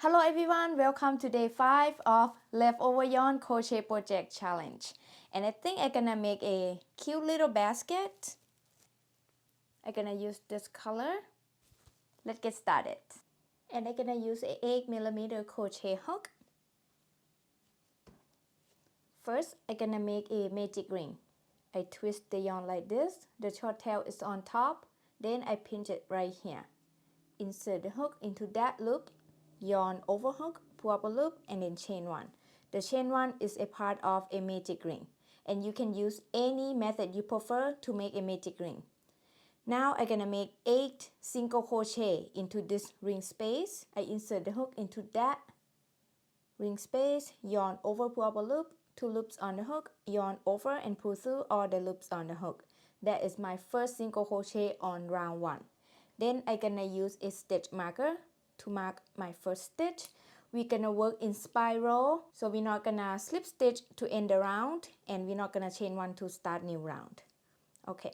Hello everyone, welcome to day 5 of Leftover Yarn Crochet Project Challenge. And I think I'm gonna make a cute little basket. I'm gonna use this color. Let's get started. And I'm gonna use an 8mm crochet hook. First, I'm gonna make a magic ring. I twist the yarn like this. The short tail is on top. Then I pinch it right here. Insert the hook into that loop. Yarn over hook, pull up a loop, and then chain one. The chain one is a part of a magic ring, and you can use any method you prefer to make a magic ring. Now I'm gonna make 8 single crochet into this ring space. I insert the hook into that ring space, yarn over, pull up a loop, 2 loops on the hook, yarn over and pull through all the loops on the hook. That is my first single crochet on round 1. Then I'm gonna use a stitch marker to mark my first stitch. We're gonna work in spiral, so we're not gonna slip stitch to end the round, and we're not gonna chain one to start new round. Okay,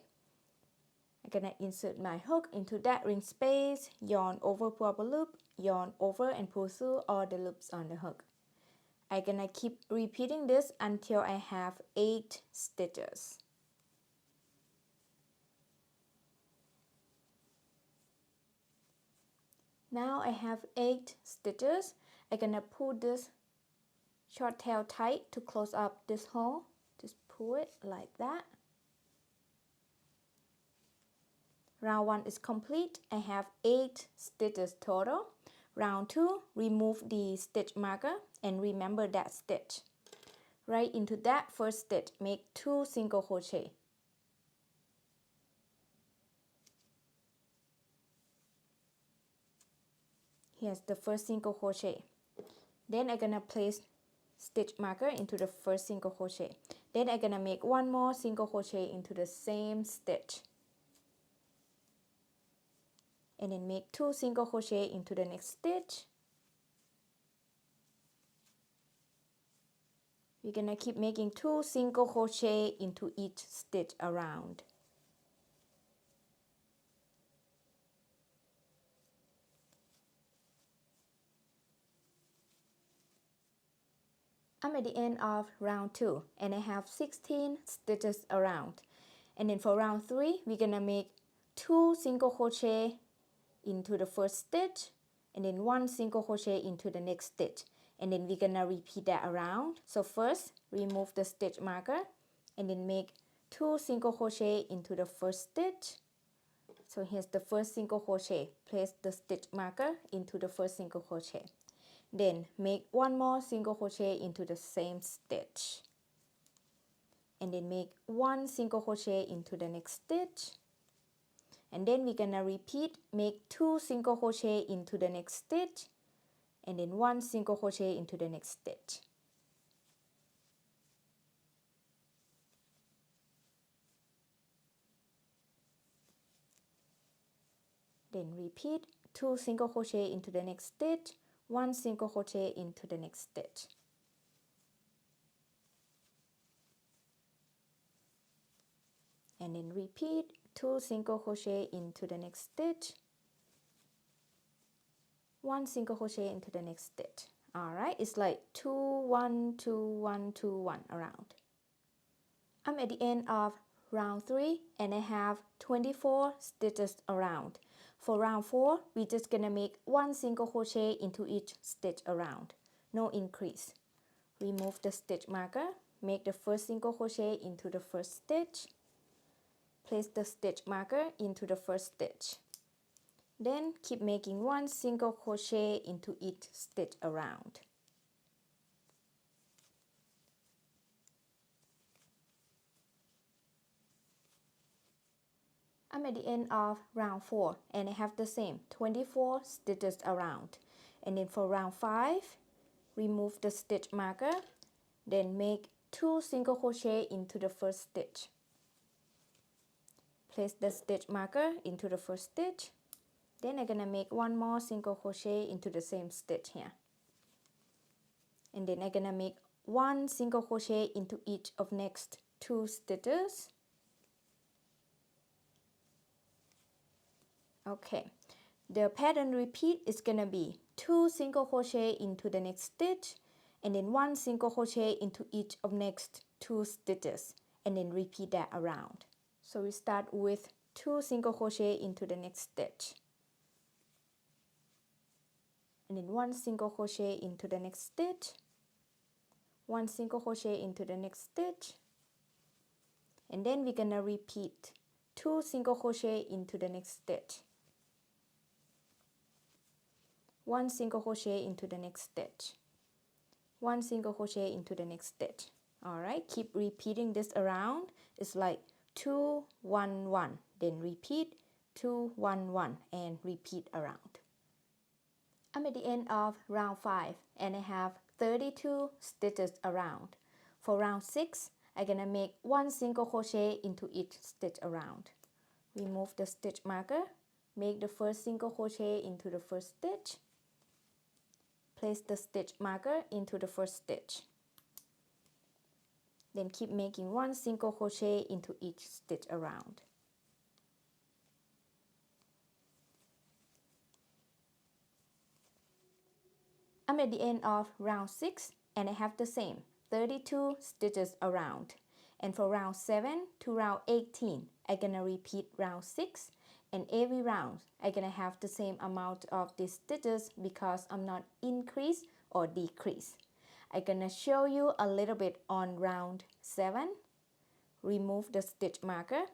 I'm gonna insert my hook into that ring space, yarn over, pull up a loop, yarn over and pull through all the loops on the hook. I'm gonna keep repeating this until I have 8 stitches. Now I have 8 stitches. I'm gonna pull this short tail tight to close up this hole. Just pull it like that. Round 1 is complete. I have 8 stitches total. Round 2, remove the stitch marker and remember that stitch. Right into that first stitch, make 2 single crochet. Here's the first single crochet. Then I'm gonna place stitch marker into the first single crochet. Then I'm gonna make 1 more single crochet into the same stitch. And then make 2 single crochet into the next stitch. We're gonna keep making 2 single crochet into each stitch around. I'm at the end of round 2 and I have 16 stitches around. And then for round 3, we're gonna make 2 single crochet into the first stitch and then 1 single crochet into the next stitch. And then we're gonna repeat that around. So first, remove the stitch marker and then make 2 single crochet into the first stitch. So here's the first single crochet. Place the stitch marker into the first single crochet. Then make 1 more single crochet into the same stitch. And then make 1 single crochet into the next stitch. And then we're gonna repeat, make 2 single crochet into the next stitch. And then 1 single crochet into the next stitch. Then repeat, 2 single crochet into the next stitch, 1 single crochet into the next stitch. And then repeat, 2 single crochet into the next stitch, 1 single crochet into the next stitch. Alright, it's like 2, 1, 2, 1, 2, 1 around. I'm at the end of round 3 and I have 24 stitches around. For round 4, we're just gonna make 1 single crochet into each stitch around. No increase. Remove the stitch marker, make the first single crochet into the first stitch. Place the stitch marker into the first stitch. Then keep making 1 single crochet into each stitch around. I'm at the end of round 4 and I have the same 24 stitches around. And then for round 5, remove the stitch marker, then make 2 single crochet into the first stitch. Place the stitch marker into the first stitch. Then I'm gonna make 1 more single crochet into the same stitch here. And then I'm gonna make 1 single crochet into each of next 2 stitches. Okay, The pattern repeat is gonna be 2 single crochet into the next stitch and then 1 single crochet into each of next 2 stitches and then repeat that around. So we start with 2 single crochet into the next stitch and then 1 single crochet into the next stitch, 1 single crochet into the next stitch, and then we're gonna repeat 2 single crochet into the next stitch, 1 single crochet into the next stitch, 1 single crochet into the next stitch. Alright, keep repeating this around. It's like 2 1 1, then repeat 2 1 1 and repeat around. I'm at the end of round 5 and I have 32 stitches around. For round 6, I'm gonna make 1 single crochet into each stitch around. Remove the stitch marker, make the first single crochet into the first stitch, place the stitch marker into the first stitch. Then keep making 1 single crochet into each stitch around. I'm at the end of round 6 and I have the same 32 stitches around. And for round 7 to round 18, I'm gonna repeat round 6, and every round I'm gonna have the same amount of these stitches because I'm not increase or decrease. I'm gonna show you a little bit on round 7. Remove the stitch marker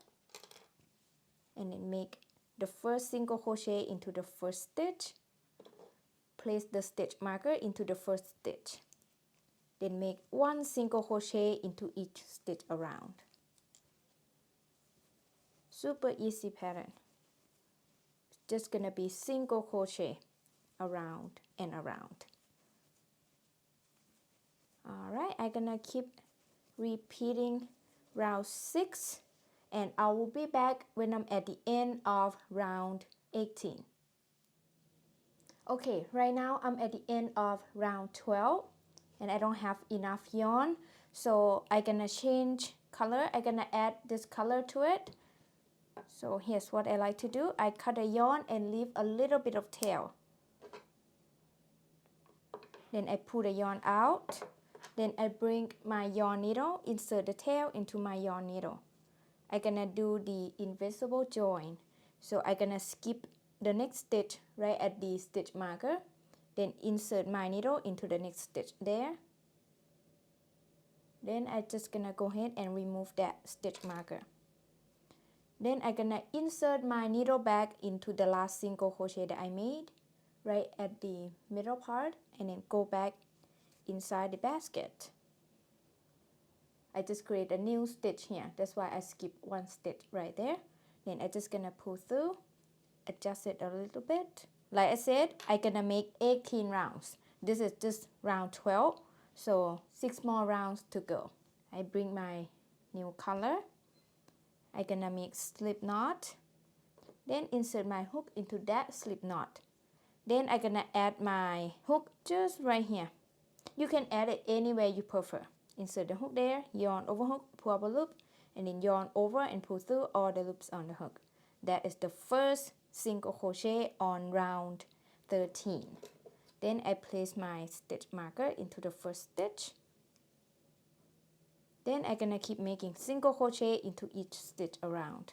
and then make the first single crochet into the first stitch. Place the stitch marker into the first stitch. Then make 1 single crochet into each stitch around. Super easy pattern. It's just gonna be single crochet around and around. Alright, I'm gonna keep repeating round 6 and I will be back when I'm at the end of round 18. Okay, right now I'm at the end of round 12 and I don't have enough yarn, so I'm gonna change color. I'm gonna add this color to it. So here's what I like to do. I cut a yarn and leave a little bit of tail. Then I pull the yarn out. Then I bring my yarn needle, insert the tail into my yarn needle. I'm gonna do the invisible join. So I'm gonna skip the next stitch right at the stitch marker. Then insert my needle into the next stitch there. Then I'm just gonna go ahead and remove that stitch marker. Then I'm gonna insert my needle back into the last single crochet that I made right at the middle part and then go back inside the basket. I just create a new stitch here. That's why I skip one stitch right there. Then I'm just gonna pull through, adjust it a little bit. Like I said, I'm gonna make 18 rounds. This is just round 12, so 6 more rounds to go. I bring my new color. I'm gonna make slip knot. Then insert my hook into that slip knot. Then I'm gonna add my hook just right here. You can add it anywhere you prefer. Insert the hook there, yarn over hook, pull up a loop, and then yarn over and pull through all the loops on the hook. That is the first single crochet on round 13. Then I place my stitch marker into the first stitch. Then I'm gonna keep making single crochet into each stitch around.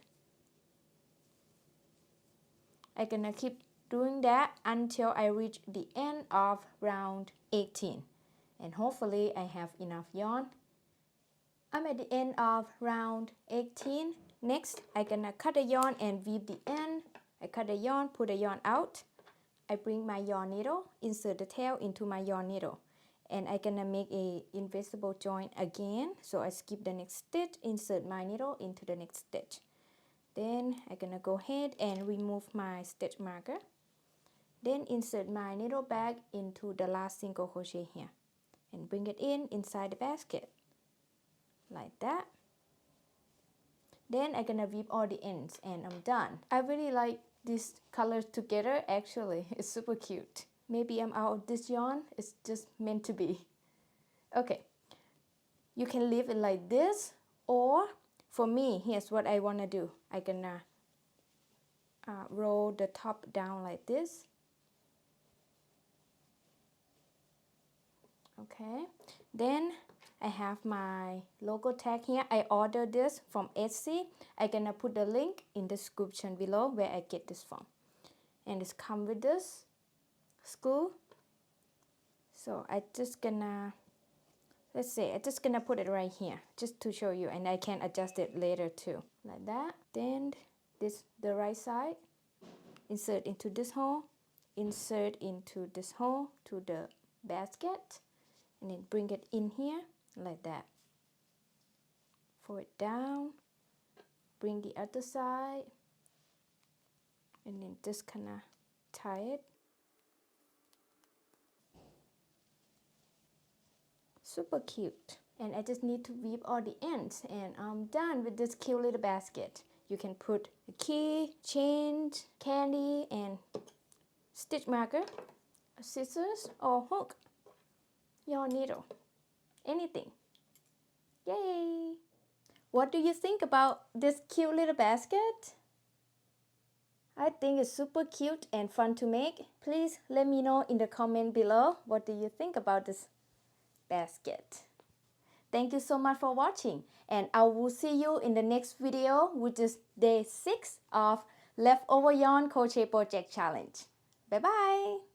I'm gonna keep doing that until I reach the end of round 18. And hopefully I have enough yarn. I'm at the end of round 18. Next, I'm gonna cut the yarn and weave the end. I cut the yarn, pull the yarn out. I bring my yarn needle, insert the tail into my yarn needle. And I'm gonna make a invisible join again. So I skip the next stitch, insert my needle into the next stitch. Then I'm gonna go ahead and remove my stitch marker. Then insert my needle back into the last single crochet here. And bring it in inside the basket. Like that. Then I'm gonna weave all the ends and I'm done. I really like these colors together actually. It's super cute. Maybe I'm out of this yarn. It's just meant to be. Okay. You can leave it like this, or for me, here's what I wanna do. I'm gonna roll the top down like this. Okay, then I have my logo tag here. I ordered this from Etsy. I'm gonna put the link in the description below where I get this from. And it's come with this screw. So I just gonna, let's say, I'm just gonna put it right here just to show you, and I can adjust it later too, like that. Then this, the right side, insert into this hole, insert into this hole to the basket, and then bring it in here like that. Fold it down, bring the other side, and then just kind of tie it. Super cute. And I just need to weave all the ends, and I'm done with this cute little basket. You can put a key, chain, candy, and stitch marker, scissors, or hook, your needle, anything. Yay! What do you think about this cute little basket? I think it's super cute and fun to make. Please let me know in the comment below, what do you think about this basket? Thank you so much for watching, and I will see you in the next video, which is day 6 of Leftover Yarn Crochet Project Challenge. Bye bye!